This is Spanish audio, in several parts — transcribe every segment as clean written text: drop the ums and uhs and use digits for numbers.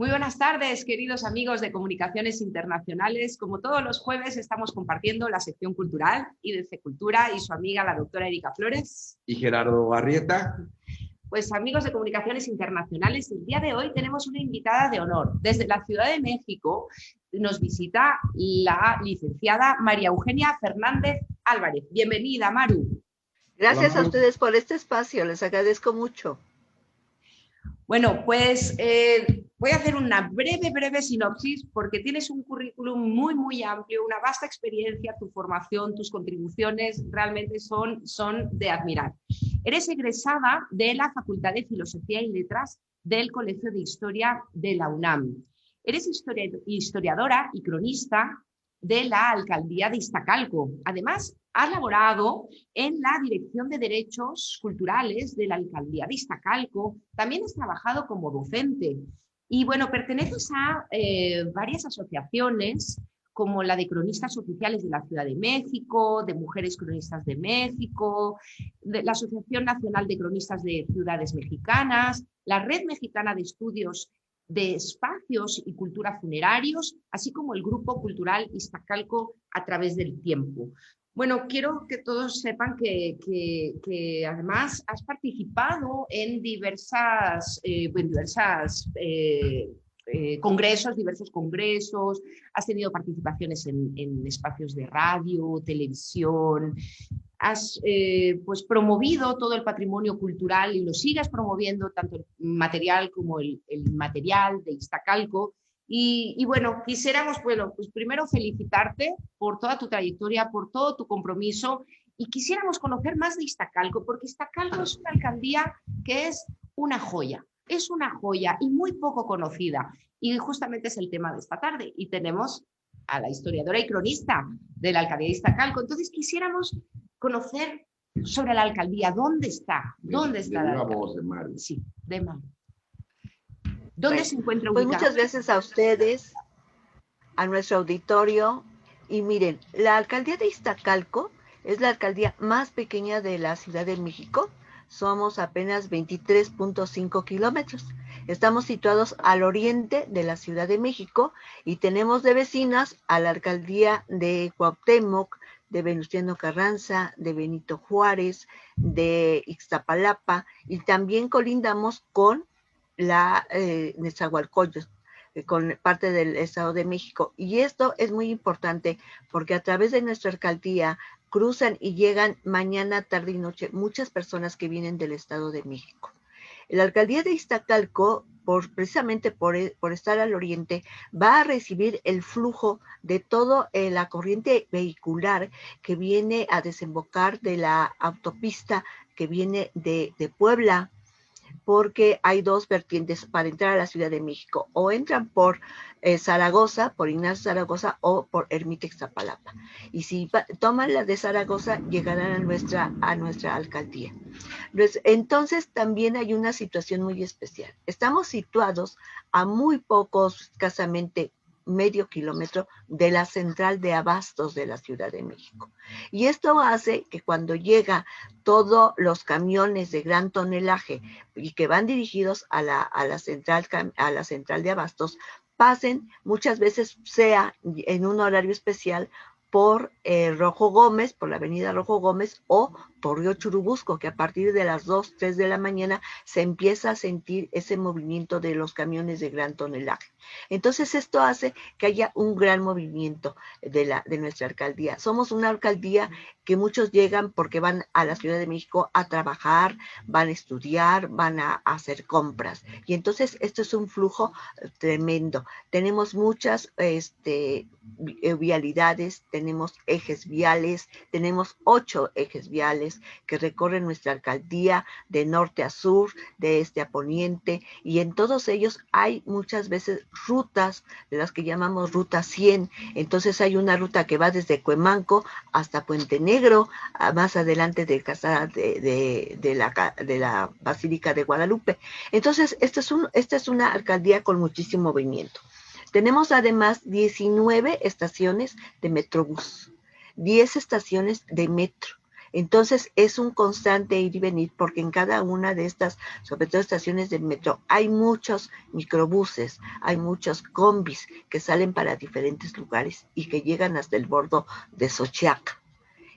Muy buenas tardes, queridos amigos de Comunicaciones Internacionales. Como todos los jueves, estamos compartiendo la sección cultural IDC Cultura y su amiga, la doctora Erika Flores. Y Gerardo Arrieta. Pues amigos de Comunicaciones Internacionales, el día de hoy tenemos una invitada de honor. Desde la Ciudad de México nos visita la licenciada María Eugenia Fernández Álvarez. Bienvenida, Maru. Gracias a ustedes por este espacio, les agradezco mucho. Bueno, pues voy a hacer una breve sinopsis porque tienes un currículum muy amplio, una vasta experiencia, tu formación, tus contribuciones realmente son de admirar. Eres egresada de la Facultad de Filosofía y Letras del Colegio de Historia de la UNAM. Eres historiadora y cronista de la Alcaldía de Iztacalco. Además, has laborado en la Dirección de Derechos Culturales de la Alcaldía de Iztacalco. También has trabajado como docente. Y bueno, perteneces a varias asociaciones, como la de Cronistas Oficiales de la Ciudad de México, de Mujeres Cronistas de México, de la Asociación Nacional de Cronistas de Ciudades Mexicanas, la Red Mexicana de Estudios de Espacios y Cultura Funerarios, así como el Grupo Cultural Iztacalco a través del tiempo. Bueno, quiero que todos sepan que además has participado en diversos congresos, has tenido participaciones en espacios de radio, televisión, has pues promovido todo el patrimonio cultural y lo sigues promoviendo, tanto el material como el inmaterial de Iztacalco. Y bueno, quisiéramos, pues primero felicitarte por toda tu trayectoria, por todo tu compromiso, y quisiéramos conocer más de Iztacalco, porque Iztacalco es una alcaldía que es una joya y muy poco conocida. Y justamente es el tema de esta tarde. Y tenemos a la historiadora y cronista de la alcaldía de Iztacalco. Entonces quisiéramos conocer sobre la alcaldía. ¿Dónde está? ¿Dónde está la alcaldía? Voz de Maru. Sí, de Maru. ¿Dónde se encuentra ubicada? ubicada? Pues muchas gracias a ustedes, a nuestro auditorio. Y miren, la alcaldía de Iztacalco es la alcaldía más pequeña de la Ciudad de México. Somos apenas 23.5 kilómetros. Estamos situados al oriente de la Ciudad de México y tenemos de vecinas a la alcaldía de Cuauhtémoc, de Venustiano Carranza, de Benito Juárez, de Ixtapalapa, y también colindamos con la Nezahualcóyotl, con parte del Estado de México. Y esto es muy importante porque a través de nuestra alcaldía cruzan y llegan mañana, tarde y noche muchas personas que vienen del Estado de México. La alcaldía de Iztacalco, precisamente por estar al oriente, va a recibir el flujo de toda la corriente vehicular que viene a desembocar de la autopista que viene de Puebla, porque hay dos vertientes para entrar a la Ciudad de México: o entran por Zaragoza, por Ignacio Zaragoza, o por Ermita Ixtapalapa. Y si toman la de Zaragoza, llegarán a nuestra alcaldía. Entonces también hay una situación muy especial. Estamos situados a muy pocos, escasamente medio kilómetro de la central de abastos de la Ciudad de México. Y esto hace que cuando llega todos los camiones de gran tonelaje y que van dirigidos a la central de abastos, pasen muchas veces, sea en un horario especial, por Rojo Gómez, por la avenida Rojo Gómez, o por Río Churubusco, que a partir de las 2, 3 de la mañana se empieza a sentir ese movimiento de los camiones de gran tonelaje. Entonces esto hace que haya un gran movimiento de nuestra alcaldía. Somos una alcaldía que muchos llegan porque van a la Ciudad de México a trabajar, van a estudiar, van a hacer compras. Y entonces esto es un flujo tremendo. Tenemos muchas vialidades, tenemos ejes viales, tenemos 8 ejes viales que recorren nuestra alcaldía de norte a sur, de este a poniente, y en todos ellos hay muchas veces rutas, de las que llamamos ruta 100. Entonces hay una ruta que va desde Cuemanco hasta Puente Negro, más adelante de Casada de la Basílica de Guadalupe. Entonces esta es una alcaldía con muchísimo movimiento. Tenemos además 19 estaciones de Metrobús, 10 estaciones de metro. Entonces es un constante ir y venir porque en cada una de estas, sobre todo estaciones del metro, hay muchos microbuses, hay muchos combis que salen para diferentes lugares y que llegan hasta el bordo de Xochiaca.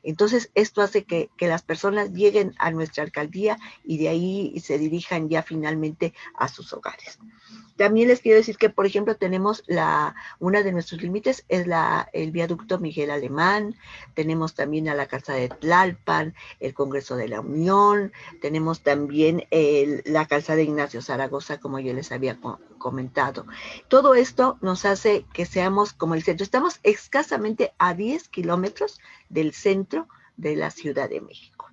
Entonces, esto hace que las personas lleguen a nuestra alcaldía y de ahí se dirijan ya finalmente a sus hogares. También les quiero decir que, por ejemplo, tenemos una de nuestros límites es el viaducto Miguel Alemán, tenemos también a la calzada de Tlalpan, el Congreso de la Unión, tenemos también la calzada de Ignacio Zaragoza, como yo les había comentado. Todo esto nos hace que seamos como el centro. Estamos escasamente a 10 kilómetros del centro de la Ciudad de México.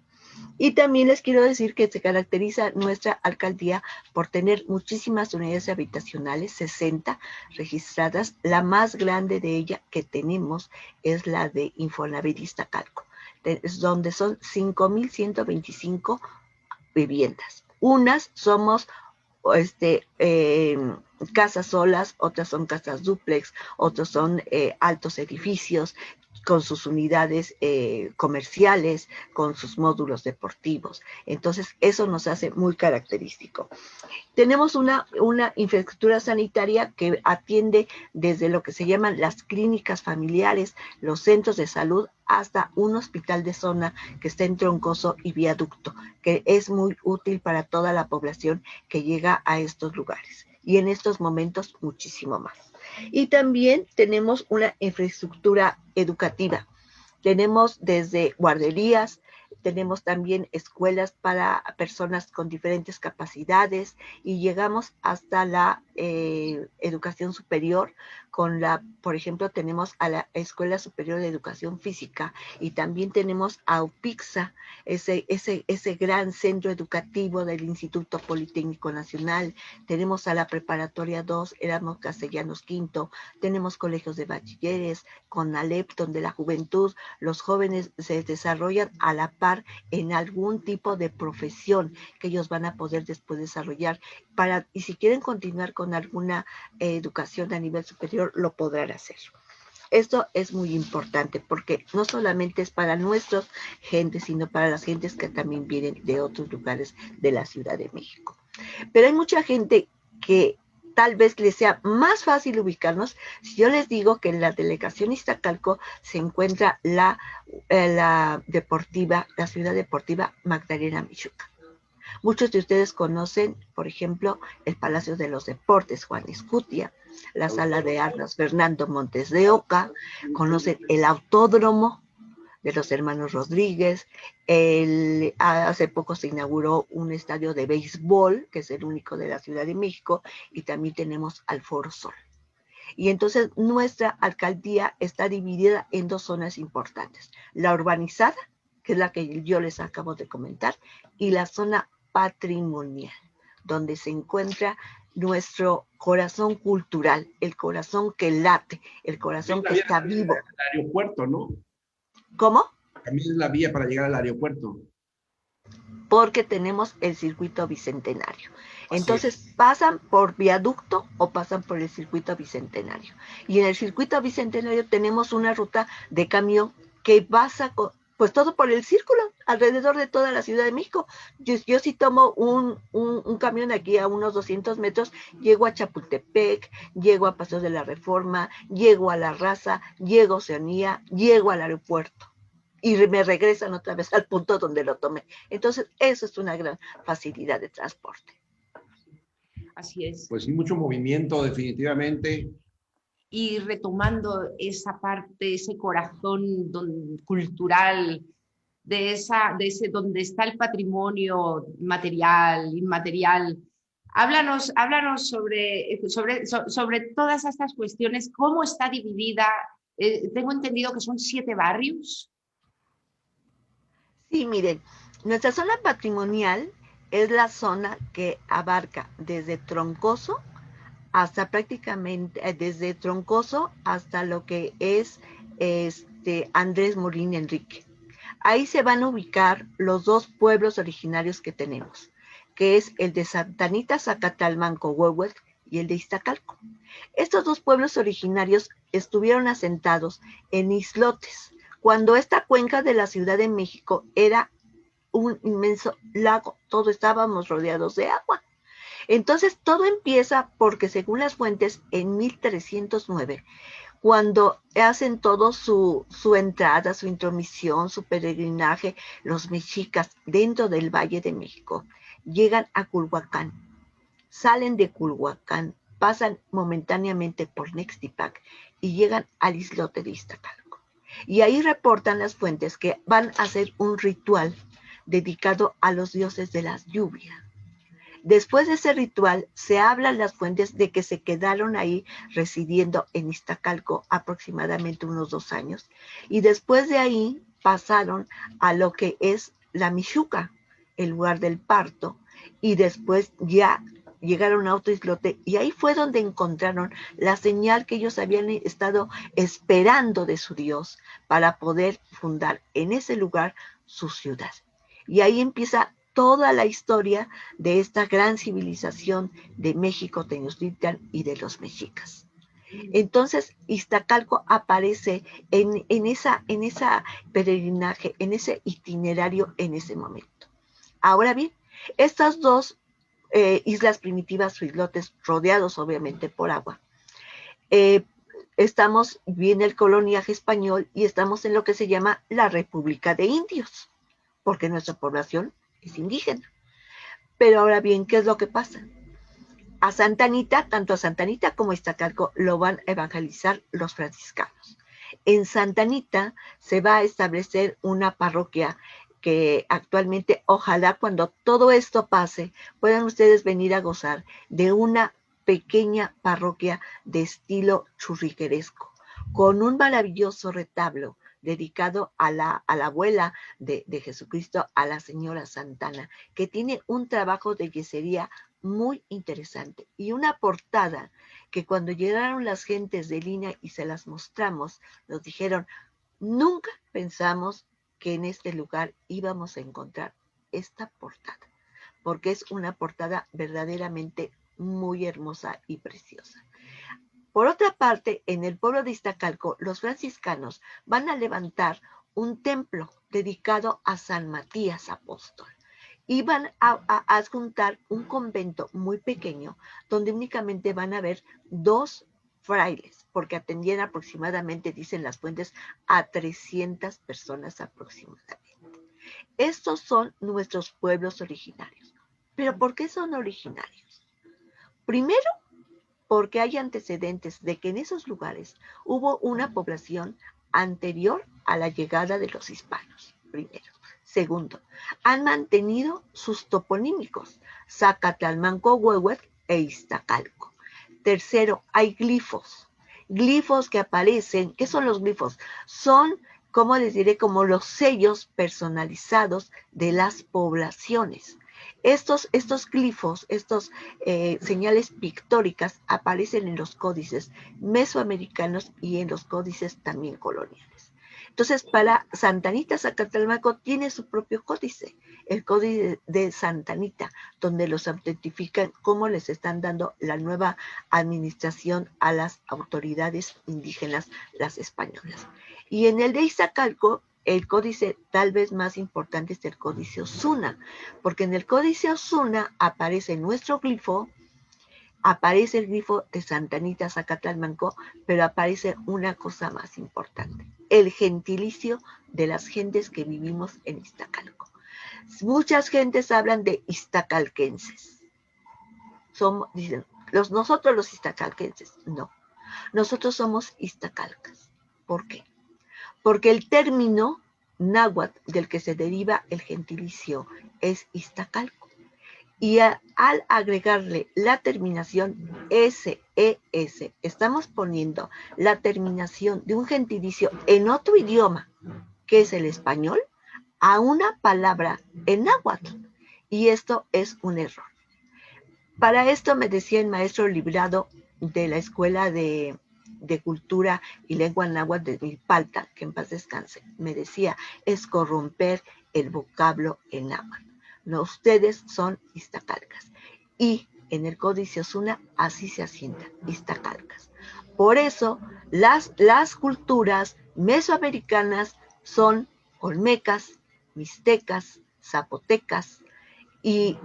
Y también les quiero decir que se caracteriza nuestra alcaldía por tener muchísimas unidades habitacionales, 60 registradas. La más grande de ella que tenemos es la de Infonavit Iztacalco, donde son 5,125 viviendas. Unas somos casas solas, otras son casas dúplex, otros son altos edificios con sus unidades comerciales, con sus módulos deportivos. Entonces, eso nos hace muy característico. Tenemos una infraestructura sanitaria que atiende desde lo que se llaman las clínicas familiares, los centros de salud, hasta un hospital de zona que está en Troncoso y Viaducto, que es muy útil para toda la población que llega a estos lugares. Y en estos momentos, muchísimo más. Y también tenemos una infraestructura educativa. Tenemos desde guarderías, tenemos también escuelas para personas con diferentes capacidades y llegamos hasta la educación superior por ejemplo, tenemos a la Escuela Superior de Educación Física y también tenemos a UPIXA, ese gran centro educativo del Instituto Politécnico Nacional. Tenemos a la Preparatoria 2, Erasmo Castellanos V, tenemos colegios de bachilleres, CONALEP, donde la juventud, los jóvenes se desarrollan a la par en algún tipo de profesión que ellos van a poder después desarrollar y si quieren continuar con alguna educación a nivel superior, lo podrán hacer. Esto es muy importante porque no solamente es para nuestras gentes, sino para las gentes que también vienen de otros lugares de la Ciudad de México. Pero hay mucha gente que tal vez les sea más fácil ubicarnos si yo les digo que en la delegación Iztacalco se encuentra la ciudad deportiva Magdalena Michuca. Muchos de ustedes conocen, por ejemplo, el Palacio de los Deportes Juan Escutia, la Sala de Armas Fernando Montes de Oca, conocen el Autódromo de los Hermanos Rodríguez, hace poco se inauguró un estadio de béisbol, que es el único de la Ciudad de México, y también tenemos al Foro Sol. Y entonces nuestra alcaldía está dividida en dos zonas importantes, la urbanizada, que es la que yo les acabo de comentar, y la zona patrimonial, donde se encuentra nuestro corazón cultural, el corazón que late, el corazón que está vivo. El aeropuerto, ¿no? ¿Cómo? También es la vía para llegar al aeropuerto. Porque tenemos el circuito bicentenario. Entonces, ¿pasan por viaducto o pasan por el circuito bicentenario? Y en el circuito bicentenario tenemos una ruta de camión que pasa pues todo por el círculo, alrededor de toda la Ciudad de México. Yo si tomo un camión aquí a unos 200 metros, llego a Chapultepec, llego a Paseo de la Reforma, llego a La Raza, llego a Oceanía, llego al aeropuerto. Y me regresan otra vez al punto donde lo tomé. Entonces, eso es una gran facilidad de transporte. Así es. Pues sí, mucho movimiento, definitivamente. Y retomando esa parte, ese corazón cultural, de ese donde está el patrimonio material, inmaterial. Háblanos sobre todas estas cuestiones, cómo está dividida. Tengo entendido que son 7 barrios. Sí, miren, nuestra zona patrimonial es la zona que abarca desde Troncoso hasta prácticamente, desde Troncoso hasta lo que es Andrés Morín Enrique. Ahí se van a ubicar los 2 pueblos originarios que tenemos, que es el de Santa Anita Zacatalmanco Huehuet y el de Iztacalco. Estos 2 pueblos originarios estuvieron asentados en islotes, cuando esta cuenca de la Ciudad de México era un inmenso lago, todos estábamos rodeados de agua. Entonces todo empieza porque según las fuentes en 1309, cuando hacen todo su entrada, su intromisión, su peregrinaje, los mexicas dentro del Valle de México, llegan a Culhuacán, salen de Culhuacán, pasan momentáneamente por Nextipac y llegan al islote de Iztacalco. Y ahí reportan las fuentes que van a hacer un ritual dedicado a los dioses de las lluvias. Después de ese ritual, se hablan las fuentes de que se quedaron ahí residiendo en Iztacalco aproximadamente unos 2 años, y después de ahí pasaron a lo que es la Mixuca, el lugar del parto, y después ya llegaron a otro islote, y ahí fue donde encontraron la señal que ellos habían estado esperando de su Dios para poder fundar en ese lugar su ciudad. Y ahí empieza toda la historia de esta gran civilización de México, Tenochtitlan y de los mexicas. Entonces, Iztacalco aparece en esa peregrinaje, en ese itinerario en ese momento. Ahora bien, estas dos islas primitivas o islotes rodeados obviamente por agua, viene el coloniaje español y estamos en lo que se llama la República de Indios, porque nuestra población es indígena. Pero ahora bien, ¿qué es lo que pasa? A Santa Anita, tanto a Santa Anita como a Iztacalco, lo van a evangelizar los franciscanos. En Santa Anita se va a establecer una parroquia que actualmente, ojalá cuando todo esto pase, puedan ustedes venir a gozar de una pequeña parroquia de estilo churrigueresco, con un maravilloso retablo dedicado a la abuela de Jesucristo, a la señora Santana, que tiene un trabajo de yesería muy interesante y una portada que cuando llegaron las gentes de línea y se las mostramos, nos dijeron, nunca pensamos que en este lugar íbamos a encontrar esta portada, porque es una portada verdaderamente muy hermosa y preciosa. Por otra parte, en el pueblo de Iztacalco, los franciscanos van a levantar un templo dedicado a San Matías Apóstol y van a adjuntar un convento muy pequeño donde únicamente van a haber 2 frailes, porque atendían aproximadamente, dicen las fuentes, a 300 personas aproximadamente. Estos son nuestros pueblos originarios. ¿Pero por qué son originarios? Primero, porque hay antecedentes de que en esos lugares hubo una población anterior a la llegada de los hispanos, primero. Segundo, han mantenido sus toponímicos, Zacatlalmanco, Huehuet e Iztacalco. Tercero, hay glifos que aparecen. ¿Qué son los glifos? Son, ¿cómo les diré? Como los sellos personalizados de las poblaciones. Estos glifos, señales pictóricas aparecen en los códices mesoamericanos y en los códices también coloniales. Entonces, para Santa Anita, Zacatlalmanco tiene su propio códice, el códice de Santa Anita, donde los autentifican cómo les están dando la nueva administración a las autoridades indígenas, las españolas. Y en el de Iztacalco, el códice tal vez más importante es el códice Osuna, porque en el códice Osuna aparece nuestro glifo, aparece el glifo de Santa Anita, Zacatlalmanco, pero aparece una cosa más importante, el gentilicio de las gentes que vivimos en Iztacalco. Muchas gentes hablan de iztacalquenses. Dicen, nosotros los iztacalquenses, no. Nosotros somos iztacalcas. ¿Por qué? Porque el término náhuatl del que se deriva el gentilicio es Iztacalco. Y al agregarle la terminación SES, estamos poniendo la terminación de un gentilicio en otro idioma, que es el español, a una palabra en náhuatl. Y esto es un error. Para esto me decía el maestro librado de la Escuela de Cultura y Lengua Náhuatl de Milpalta, que en paz descanse, me decía, es corromper el vocablo en náhuatl. No, ustedes son iztacalcas. Y en el códice Osuna así se asientan, iztacalcas. Por eso las culturas mesoamericanas son olmecas, mixtecas, zapotecas y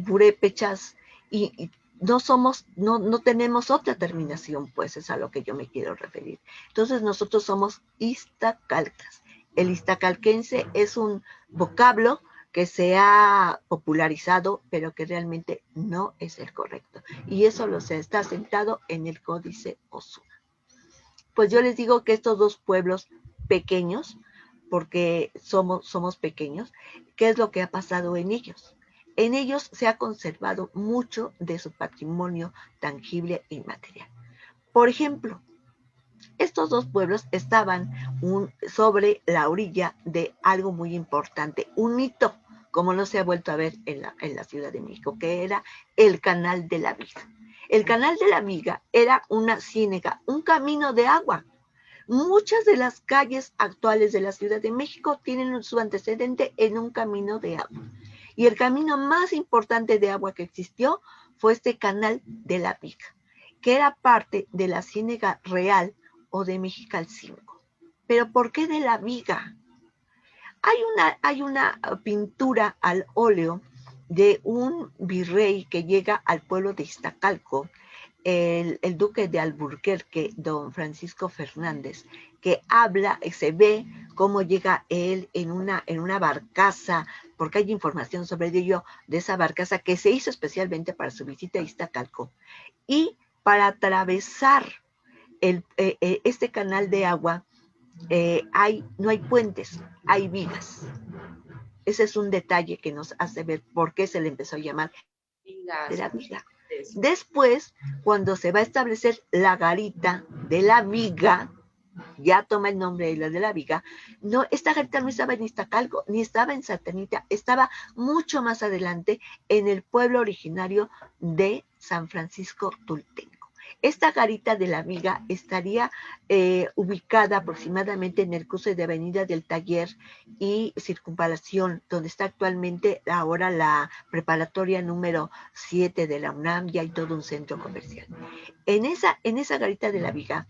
purépechas, y no tenemos otra terminación, pues es a lo que yo me quiero referir. Entonces nosotros somos iztacalcas. El iztacalquense es un vocablo que se ha popularizado, pero que realmente no es el correcto. Y eso se está sentado en el Códice Osuna. Pues yo les digo que estos dos pueblos pequeños, porque somos pequeños, ¿qué es lo que ha pasado en ellos? En ellos se ha conservado mucho de su patrimonio tangible e inmaterial. Por ejemplo, estos dos pueblos estaban sobre la orilla de algo muy importante, un hito, como no se ha vuelto a ver en la Ciudad de México, que era el Canal de la Viga. El Canal de la Viga era una ciénaga, un camino de agua. Muchas de las calles actuales de la Ciudad de México tienen su antecedente en un camino de agua. Y el camino más importante de agua que existió fue este Canal de la Viga, que era parte de la Ciénaga Real o de Mexicalcingo. ¿Pero por qué de la Viga? Hay una pintura al óleo de un virrey que llega al pueblo de Iztacalco, el duque de Alburquerque, don Francisco Fernández, que habla, se ve cómo llega él en una barcaza, porque hay información sobre ello, de esa barcaza que se hizo especialmente para su visita a Iztacalco. Y para atravesar este canal de agua, no hay puentes, hay vigas. Ese es un detalle que nos hace ver por qué se le empezó a llamar de la viga. Después, cuando se va a establecer la garita de la Viga, ya toma el nombre de la Viga, no, esta garita no estaba en Iztacalco, ni estaba en Santa Anita, estaba mucho más adelante en el pueblo originario de San Francisco Tultenco. Esta garita de la Viga estaría ubicada aproximadamente en el cruce de Avenida del Taller y Circunvalación, donde está actualmente ahora la preparatoria número 7 de la UNAM, y hay todo un centro comercial. En esa garita de la Viga,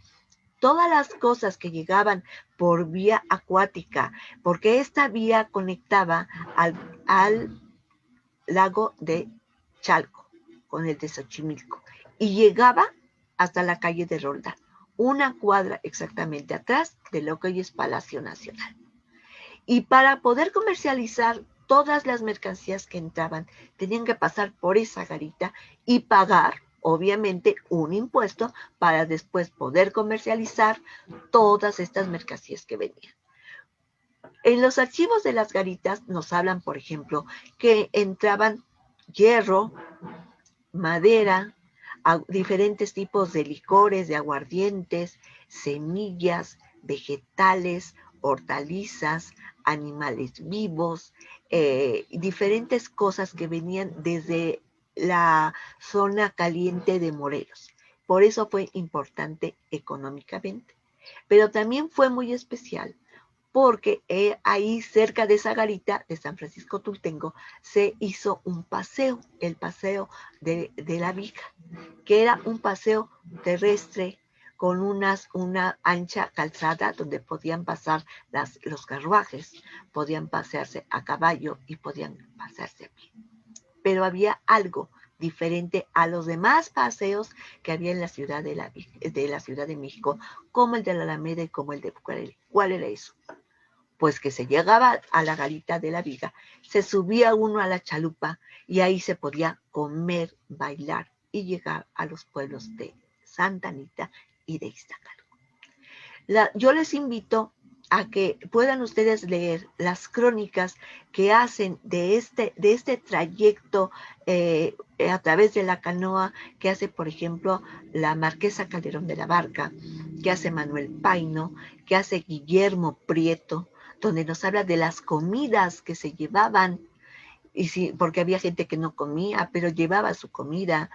todas las cosas que llegaban por vía acuática, porque esta vía conectaba al lago de Chalco con el de Xochimilco, y llegaba hasta la calle de Roldán, una cuadra exactamente atrás de lo que hoy es Palacio Nacional. Y para poder comercializar todas las mercancías que entraban, tenían que pasar por esa garita y pagar, obviamente, un impuesto para después poder comercializar todas estas mercancías que venían. En los archivos de las garitas nos hablan, por ejemplo, que entraban hierro, madera, diferentes tipos de licores, de aguardientes, semillas, vegetales, hortalizas, animales vivos, diferentes cosas que venían desde la zona caliente de Morelos. Por eso fue importante económicamente. Pero también fue muy especial porque ahí cerca de esa garita de San Francisco Tultenco se hizo un paseo, el paseo de la Viga, que era un paseo terrestre con una ancha calzada donde podían pasar los carruajes, podían pasearse a caballo y podían pasearse a pie. Pero había algo diferente a los demás paseos que había en la ciudad de la Ciudad de México, como el de la Alameda y como el de Bucareli. ¿Cuál era eso? Pues que se llegaba a la garita de la Viga, se subía uno a la chalupa y ahí se podía comer, bailar y llegar a los pueblos de Santa Anita y de Iztacalco. Yo les invito a que puedan ustedes leer las crónicas que hacen de este trayecto a través de la canoa que hace, por ejemplo, la Marquesa Calderón de la Barca, que hace Manuel Paino, que hace Guillermo Prieto, donde nos habla de las comidas que se llevaban, y sí, porque había gente que no comía, pero llevaba su comida.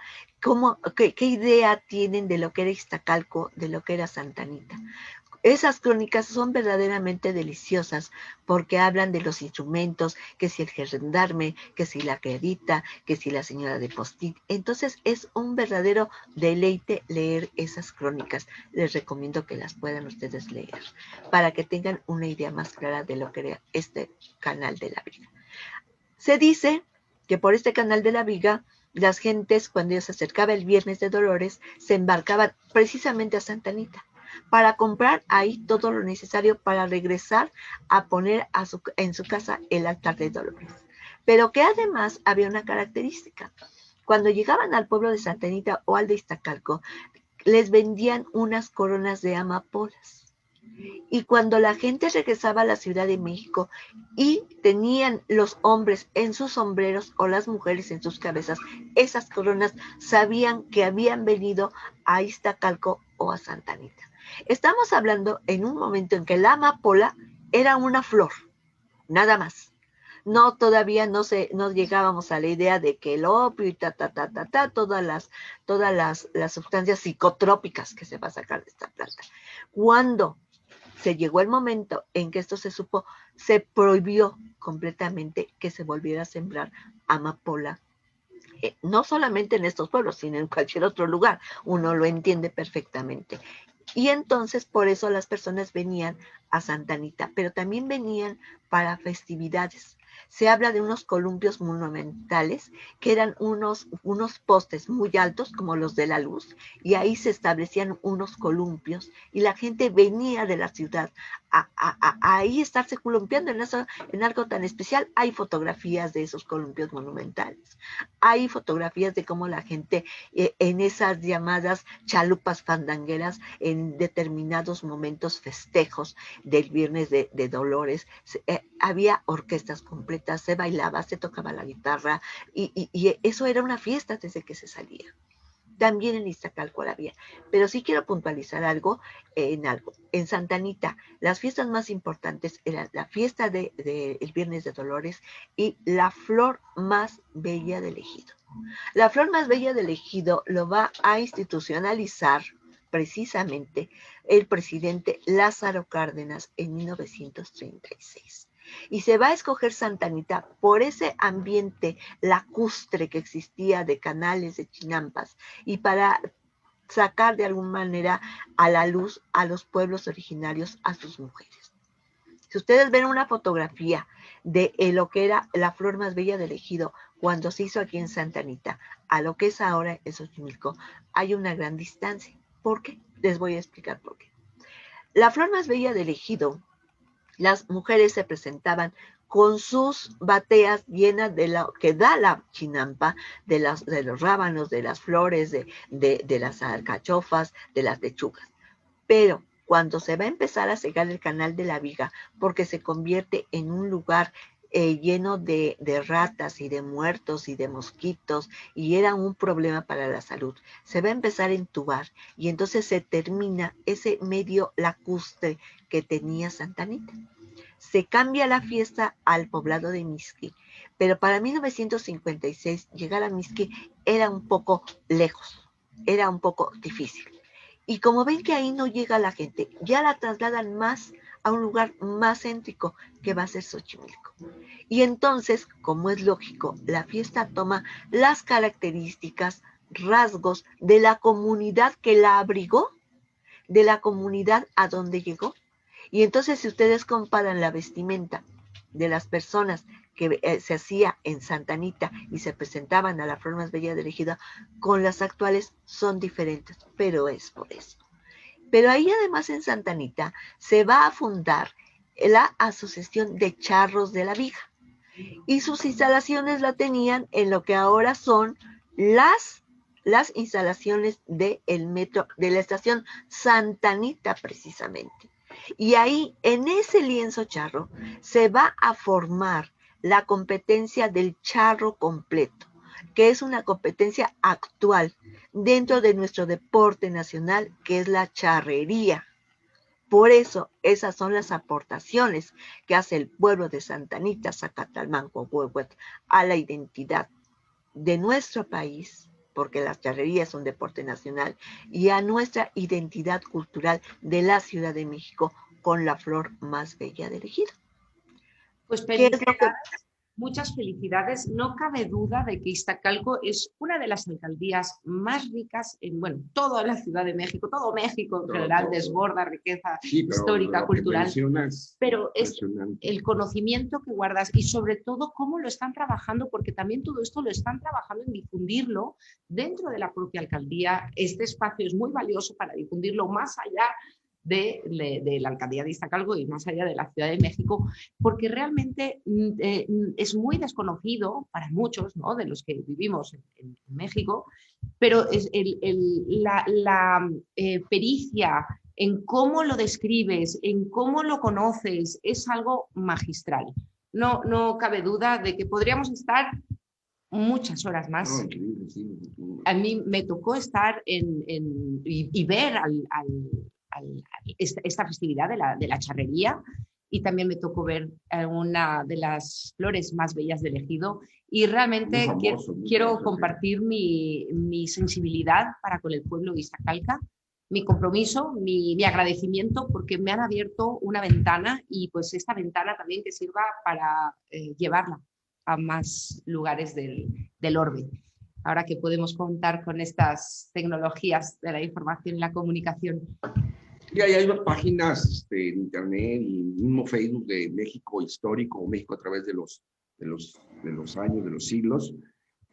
¿Qué idea tienen de lo que era Iztacalco, de lo que era Santa Anita? Esas crónicas son verdaderamente deliciosas porque hablan de los instrumentos, que si el gendarme, que si la criadita, que si la señora de postit. Entonces es un verdadero deleite leer esas crónicas. Les recomiendo que las puedan ustedes leer para que tengan una idea más clara de lo que era este canal de la Viga. Se dice que por este canal de la Viga, las gentes, cuando se acercaba el Viernes de Dolores, se embarcaban precisamente a Santa Anita para comprar ahí todo lo necesario para regresar a poner en su casa el altar de Dolores. Pero que además había una característica. Cuando llegaban al pueblo de Santa Anita o al de Iztacalco, les vendían unas coronas de amapolas. Y cuando la gente regresaba a la Ciudad de México y tenían los hombres en sus sombreros o las mujeres en sus cabezas esas coronas, sabían que habían venido a Iztacalco o a Santa Anita. Estamos hablando en un momento en que la amapola era una flor, nada más. No, todavía no llegábamos a la idea de que el opio y todas las sustancias psicotrópicas que se va a sacar de esta planta. Cuando se llegó el momento en que esto se supo, se prohibió completamente que se volviera a sembrar amapola, no solamente en estos pueblos, sino en cualquier otro lugar. Uno lo entiende perfectamente. Y entonces por eso las personas venían a Santa Anita, pero también venían para festividades. Se habla de unos columpios monumentales que eran unos postes muy altos como los de la luz, y ahí se establecían unos columpios y la gente venía de la ciudad a ahí estarse columpiando en algo tan especial. Hay fotografías de esos columpios monumentales, hay fotografías de cómo la gente en esas llamadas chalupas fandangueras en determinados momentos festejos del Viernes de Dolores, había orquestas completas, se bailaba, se tocaba la guitarra y eso era una fiesta desde que se salía. También en Iztacalco la había, pero sí quiero puntualizar algo. En Santa Anita, las fiestas más importantes eran la fiesta del Viernes de Dolores y la flor más bella del ejido. La flor más bella del ejido lo va a institucionalizar precisamente el presidente Lázaro Cárdenas en 1936. Y se va a escoger Santa Anita por ese ambiente lacustre que existía de canales, de chinampas, y para sacar de alguna manera a la luz a los pueblos originarios, a sus mujeres. Si ustedes ven una fotografía de lo que era la flor más bella del ejido cuando se hizo aquí en Santa Anita a lo que es ahora en Xochimilco, hay una gran distancia. ¿Por qué? Les voy a explicar por qué. La flor más bella del ejido, las mujeres se presentaban con sus bateas llenas de lo que da la chinampa, de los rábanos, de las flores, de las alcachofas, de las lechugas. Pero cuando se va a empezar a secar el canal de la Viga, porque se convierte en un lugar lleno de ratas y de muertos y de mosquitos, y era un problema para la salud, se va a empezar a entubar, y entonces se termina ese medio lacustre que tenía Santa Anita. Se cambia la fiesta al poblado de Mixqui, pero para 1956 llegar a Mixqui era un poco lejos, era un poco difícil. Y como ven que ahí no llega la gente, ya la trasladan más a un lugar más céntrico que va a ser Xochimilco. Y entonces, como es lógico, la fiesta toma las características, rasgos de la comunidad que la abrigó, de la comunidad a donde llegó. Y entonces, si ustedes comparan la vestimenta de las personas que se hacía en Santa Anita y se presentaban a la flor más bella del ejido con las actuales, son diferentes, pero es por eso. Pero ahí además en Santa Anita se va a fundar la Asociación de Charros de la Viga, y sus instalaciones la tenían en lo que ahora son las instalaciones del metro, de la estación Santa Anita precisamente. Y ahí, en ese lienzo charro, se va a formar la competencia del charro completo, que es una competencia actual dentro de nuestro deporte nacional, que es la charrería. Por eso, esas son las aportaciones que hace el pueblo de Santa Anita, Zacatalmanco, Huehuet, a la identidad de nuestro país porque la charrería es un deporte nacional, y a nuestra identidad cultural de la Ciudad de México con la flor más bella del ejido. Pues ¿Qué es lo que felicidades, muchas felicidades. No cabe duda de que Iztacalco es una de las alcaldías más ricas en, bueno, toda la Ciudad de México, todo México en general desborda riqueza histórica, cultural, pero es el conocimiento que guardas y sobre todo cómo lo están trabajando, porque también todo esto lo están trabajando en difundirlo dentro de la propia alcaldía. Este espacio es muy valioso para difundirlo más allá de la alcaldía de Iztacalco y más allá de la Ciudad de México, porque realmente es muy desconocido para muchos, ¿no?, de los que vivimos en México, pero es la pericia en cómo lo describes, en cómo lo conoces, es algo magistral. No cabe duda de que podríamos estar muchas horas más. A mí me tocó estar y ver esta festividad de la charrería, y también me tocó ver una de las flores más bellas del ejido, y realmente quiero compartir mi sensibilidad para con el pueblo de Iztacalca, mi compromiso, mi agradecimiento, porque me han abierto una ventana, y pues esta ventana también que sirva para llevarla a más lugares del orbe. Ahora que podemos contar con estas tecnologías de la información y la comunicación. Y hay unas páginas en internet y mismo Facebook de México histórico, México a través de los años, de los siglos,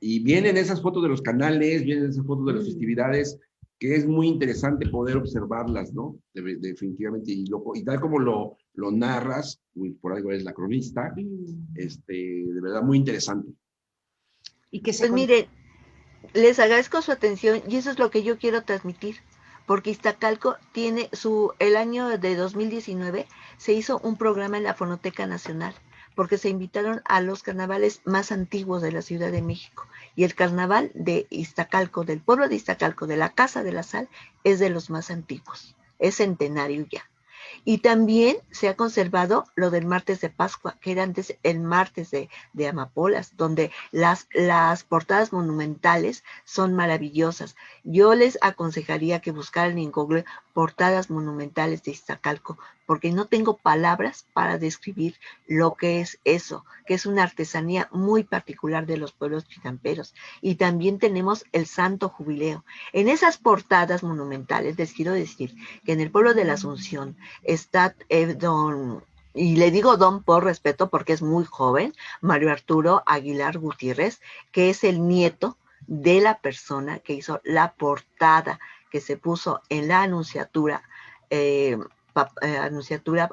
y vienen esas fotos de los canales, vienen esas fotos de las festividades, que es muy interesante poder observarlas, ¿no? Definitivamente, y tal como lo narras, por algo eres la cronista, de verdad muy interesante. Y que pues miren, les agradezco su atención, y eso es lo que yo quiero transmitir, porque Iztacalco tiene el año de 2019 se hizo un programa en la Fonoteca Nacional, porque se invitaron a los carnavales más antiguos de la Ciudad de México, y el carnaval de Iztacalco, del pueblo de Iztacalco, de la Casa de la Sal, es de los más antiguos, es centenario ya. Y también se ha conservado lo del martes de Pascua, que era antes el martes de amapolas, donde las portadas monumentales son maravillosas. Yo les aconsejaría que buscaran en Google portadas monumentales de Iztacalco, porque no tengo palabras para describir lo que es eso, que es una artesanía muy particular de los pueblos chinamperos. Y también tenemos el Santo Jubileo. En esas portadas monumentales les quiero decir que en el pueblo de la Asunción está y le digo don por respeto porque es muy joven, Mario Arturo Aguilar Gutiérrez, que es el nieto de la persona que hizo la portada que se puso en la anunciatura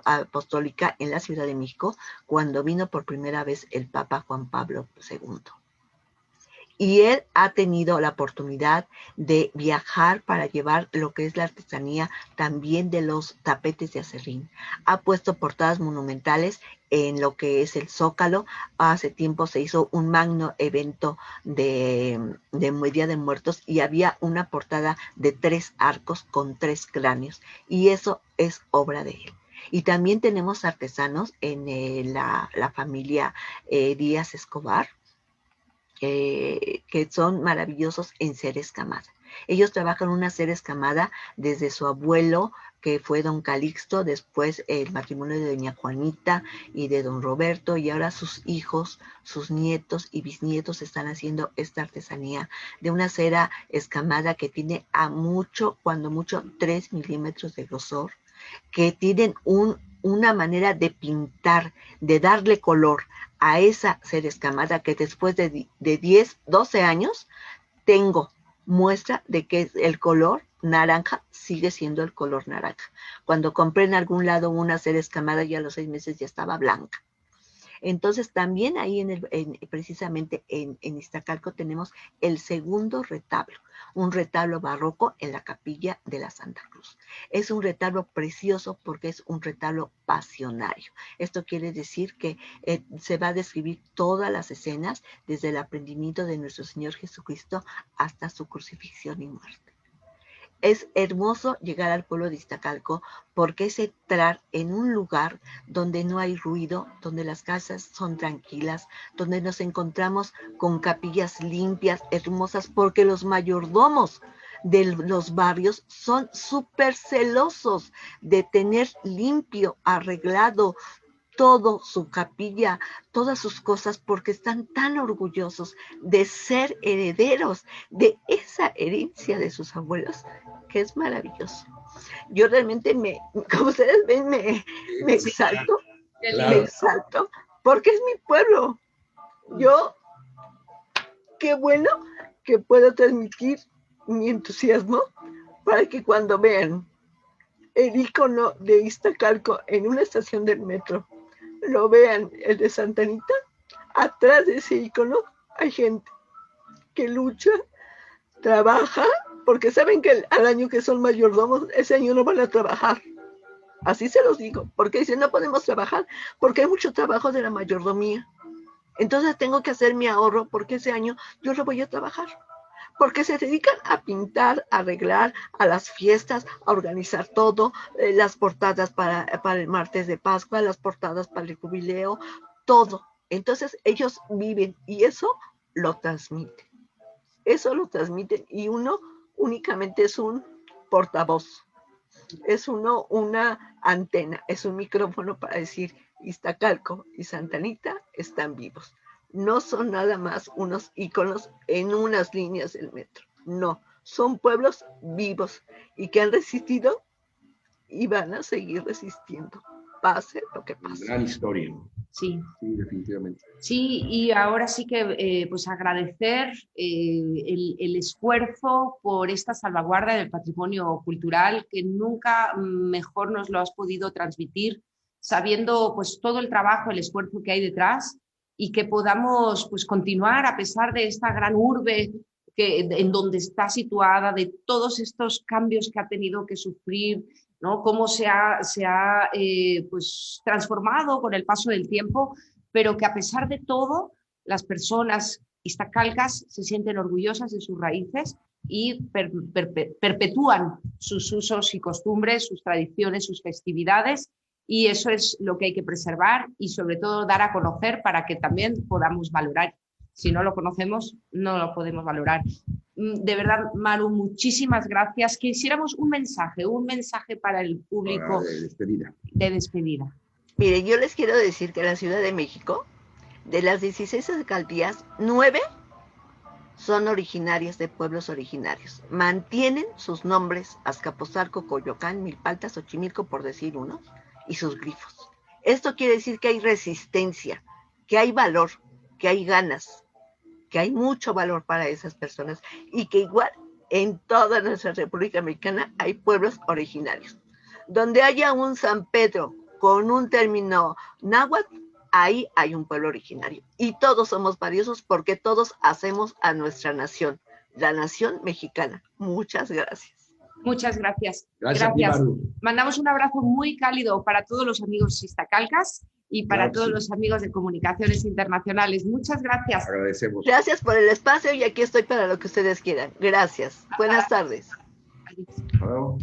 apostólica en la Ciudad de México cuando vino por primera vez el Papa Juan Pablo II. Y él ha tenido la oportunidad de viajar para llevar lo que es la artesanía también de los tapetes de acerrín. Ha puesto portadas monumentales en lo que es el Zócalo. Hace tiempo se hizo un magno evento de Día de Muertos y había una portada de 3 arcos con 3 cráneos. Y eso es obra de él. Y también tenemos artesanos en la familia Díaz Escobar, que son maravillosos en cera escamada. Ellos trabajan una cera escamada desde su abuelo, que fue don Calixto, después el matrimonio de doña Juanita y de don Roberto, y ahora sus hijos, sus nietos y bisnietos están haciendo esta artesanía de una cera escamada que tiene cuando mucho, 3 milímetros de grosor, que tienen una manera de pintar, de darle color a esa cera escamada, que después de 10, 12 años tengo muestra de que el color naranja sigue siendo el color naranja. Cuando compré en algún lado una cera escamada, ya a los 6 meses ya estaba blanca. Entonces también ahí precisamente en Iztacalco tenemos el segundo retablo, un retablo barroco en la capilla de la Santa Cruz. Es un retablo precioso porque es un retablo pasionario. Esto quiere decir que se va a describir todas las escenas desde el aprendimiento de nuestro Señor Jesucristo hasta su crucifixión y muerte. Es hermoso llegar al pueblo de Iztacalco porque es entrar en un lugar donde no hay ruido, donde las casas son tranquilas, donde nos encontramos con capillas limpias, hermosas, porque los mayordomos de los barrios son súper celosos de tener limpio, arreglado todo su capilla, todas sus cosas, porque están tan orgullosos de ser herederos de esa herencia de sus abuelos, que es maravilloso. Yo realmente como ustedes ven, me exalto, me exalto, porque es mi pueblo. Yo, qué bueno que puedo transmitir mi entusiasmo para que cuando vean el icono de Iztacalco en una estación del metro, lo vean el de Santa Anita, atrás de ese icono hay gente que lucha, trabaja, porque saben que al año que son mayordomos, ese año no van a trabajar. Así se los digo, porque dicen no podemos trabajar, porque hay mucho trabajo de la mayordomía. Entonces tengo que hacer mi ahorro, porque ese año yo lo voy a trabajar. Porque se dedican a pintar, a arreglar, a las fiestas, a organizar todo, las portadas para el martes de Pascua, las portadas para el jubileo, todo. Entonces ellos viven y eso lo transmiten. Eso lo transmiten y uno únicamente es un portavoz. Es uno una antena, es un micrófono para decir Iztacalco y Santa Anita están vivos. No son nada más unos íconos en unas líneas del metro. No, son pueblos vivos y que han resistido y van a seguir resistiendo, pase lo que pase. Gran historia. Sí. Sí, definitivamente. Sí, y ahora sí que pues agradecer el esfuerzo por esta salvaguarda del patrimonio cultural que nunca mejor nos lo has podido transmitir, sabiendo pues todo el trabajo, el esfuerzo que hay detrás y que podamos pues continuar a pesar de esta gran urbe en donde está situada, de todos estos cambios que ha tenido que sufrir, ¿no? Cómo se ha pues transformado con el paso del tiempo, pero que a pesar de todo, las personas iztacalcas se sienten orgullosas de sus raíces y perpetúan sus usos y costumbres, sus tradiciones, sus festividades, y eso es lo que hay que preservar y sobre todo dar a conocer para que también podamos valorar. Si no lo conocemos, no lo podemos valorar. De verdad, Maru, muchísimas gracias. Quisiéramos un mensaje para el público de despedida. Mire, yo les quiero decir que en la Ciudad de México, de las 16 alcaldías, 9 son originarias de pueblos originarios. Mantienen sus nombres: Azcapotzalco, Coyoacán, Milpalta, Xochimilco, por decir uno, y sus grifos. Esto quiere decir que hay resistencia, que hay valor, que hay ganas, que hay mucho valor para esas personas y que igual en toda nuestra República Mexicana hay pueblos originarios. Donde haya un San Pedro con un término náhuatl, ahí hay un pueblo originario. Y todos somos valiosos porque todos hacemos a nuestra nación, la nación mexicana. Muchas gracias. Muchas gracias. Gracias. Mandamos un abrazo muy cálido para todos los amigos iztacalcas y para todos los amigos de Comunicaciones Internacionales. Muchas gracias. Agradecemos. Gracias por el espacio y aquí estoy para lo que ustedes quieran. Gracias. Buenas tardes. Adiós. Hello.